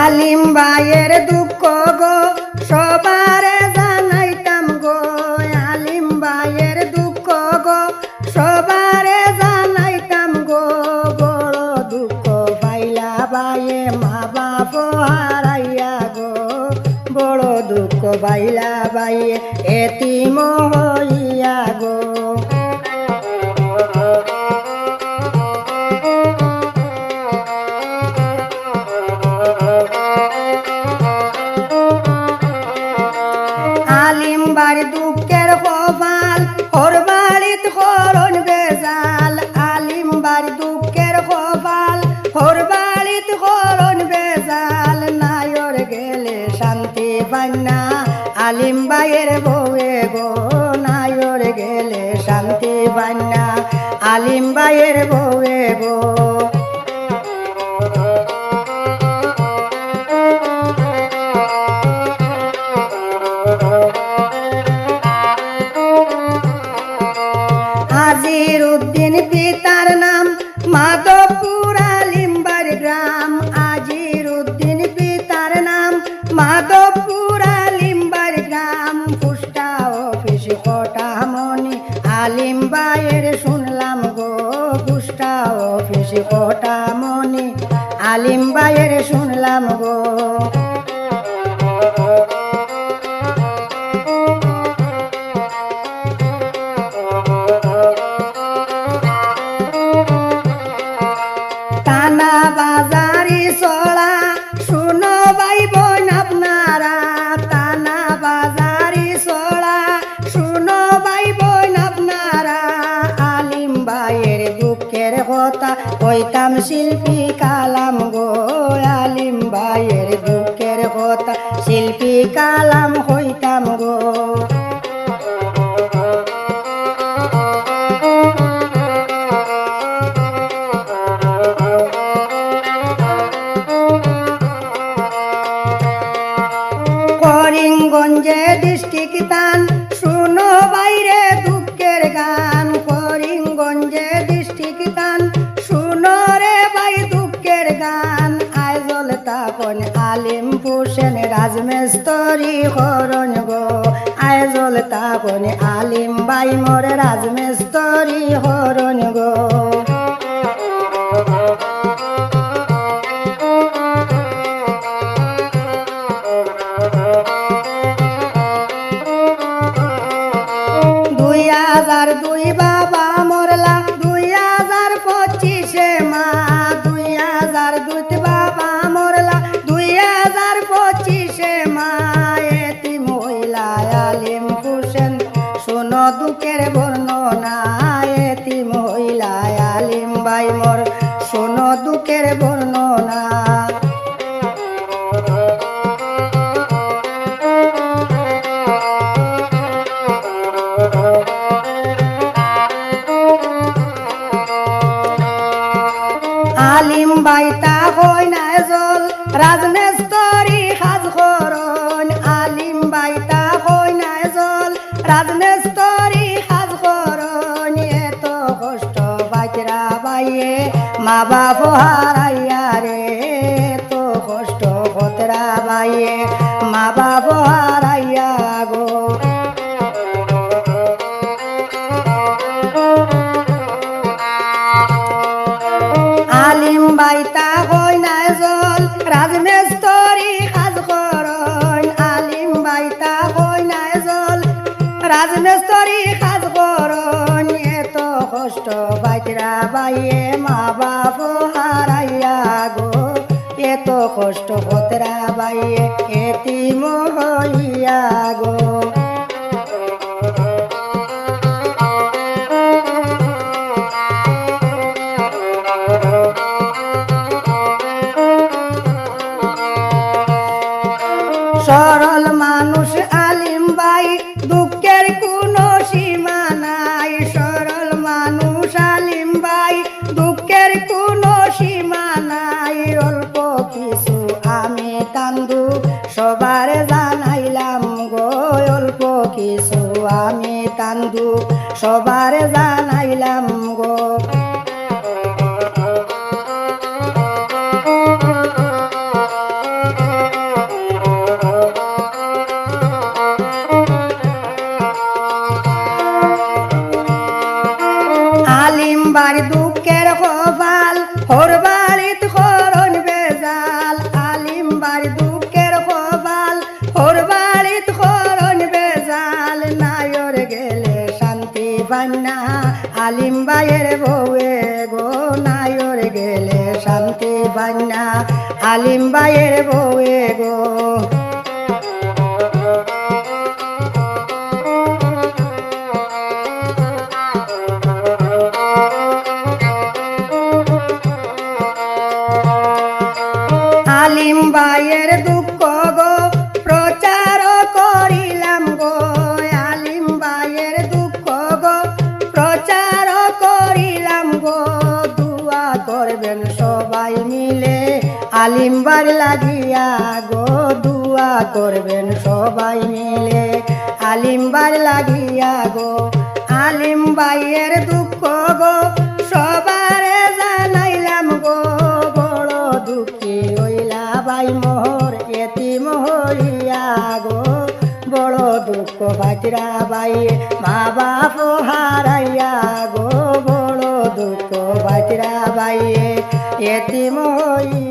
আলিম ভাইয়ের দুঃখ গো সবারে জানাইতাম গো, আলিম ভাইয়ের দুঃখ গো সবারে জানাইতাম গো। বড় দুঃখ পাইলা ভাইয়ে মা বাপ হারাইয়া গো, বড় দুঃখ পাইলা ভাইয়ে এতিম হইয়া গো। আলিম বার দুঃখের কপাল ওর বাড়িত করণ বেজাল, আলিম বার দুঃখের কপাল ওর বাড়িত করণ বেজাল। নায়র গেলে শান্তি পান্না আলিম ভাইয়ের বউয়ে গো, নায়র গেলে শান্তি পান্না আলিম ভাইয়ের বউয়ে গো। আজির উদ্দিন পিতার নাম মাধবপুর আলিমবার গ্রাম, আজির উদ্দিন পিতার নাম মাধবপুর আলিমবার গ্রাম। পুষ্টা অফিস কোটামনি আলিম ভাইয়ের শুনলাম গো, পুষ্টা অফিস কোটামনি আলিম ভাইয়ের শুনলাম গো। টানা বাজারি চলা শুনো ভাই বোন আপনারা, টানা বাজারি চলা শুনো ভাই বোন আপনারা। আলিম ভাইয়ের দুঃখের কথা কইতাম শিল্পী কালাম গো, আলিম ভাইয়ের দুঃখের কথা শিল্পী কালাম হইতাম গো। করিমগঞ্জে ডিস্ট্রিক্ট তান শুনো বাইরে দুঃখের গান, করিমগঞ্জে ডিস্ট্রিক্ট তান শুনো রে ভাই দুঃখের গান। আইজল তাপন আলিম হোসেন রাজমেস্তরি হরণ গো, আইজল তাপন আলিম ভাই মোর রাজমেস্তরি হরণ গো। দুই বাবা মরলা 2025 মা, 2002 বাবা মরলা 2025 মা। এতিম হইলা আলিম হোসেন শোনো দুঃখের বর্ণনা, এতিম হইলা আলিম ভাই মোর শোনো দুঃখের বর্ণনা। আলিম বাইতা হই না জল রাজমেস্তরি সাজ করণ, আলিম বাইতা হই না জল রাজমেস্তরি সাজ করণ। এত কষ্ট বাইতরা বাইয়ে মা বাপ হারাইয়া রে, এত কষ্ট ভতরা বাইয়ে মা বাপ হারাইয়া গো। আলিম বাইতা হই না জল রাজমেস্তরি সাজ করণ, আলিম বাইতা হই না জল রাজমেস্তরি সাজ করণ। এত কষ্ট বাইতরা বাইয়ে মা বাপ হারাইয়া গো, এত কষ্ট ভতরা বাইয়ে এতিম হইয়া গো। সরল মানুষ আলিম ভাই দুঃখের কোনো সীমা নাই, সরল মানুষ আলিম ভাই দুঃখের কোনো সীমা নাই। অল্প কিছু আমি কান্দু সবার জানাইলাম গো, অল্প কিছু আমি কান্দু সবার জানাইলাম গো। গেলে শান্তি বান্না আলিম ভাইয়ের বউয়ে গো। আলিম ভাইয়ের দুঃখ গো প্রচার করিলাম গো, আলিম ভাইয়ের দুঃখ গো প্রচার করিলাম গো। দুয়া করবেন সবাই মিলে আলিম ভাই লাগিয়া গো, দুয়া করবেন সবাই মিলে আলিম ভাই লাগিয়া গো। আলিম ভাইয়ের দুঃখ গো সবারে জানাইলাম গো, বড় দুঃখী হইলা ভাই মোর এতিম হইয়া গো। বড় দুঃখ ভাইরা ভাই মা বাপ হারাইয়া গো, বড় দুঃখ ভাইরা ভাই এতিম হইয়া।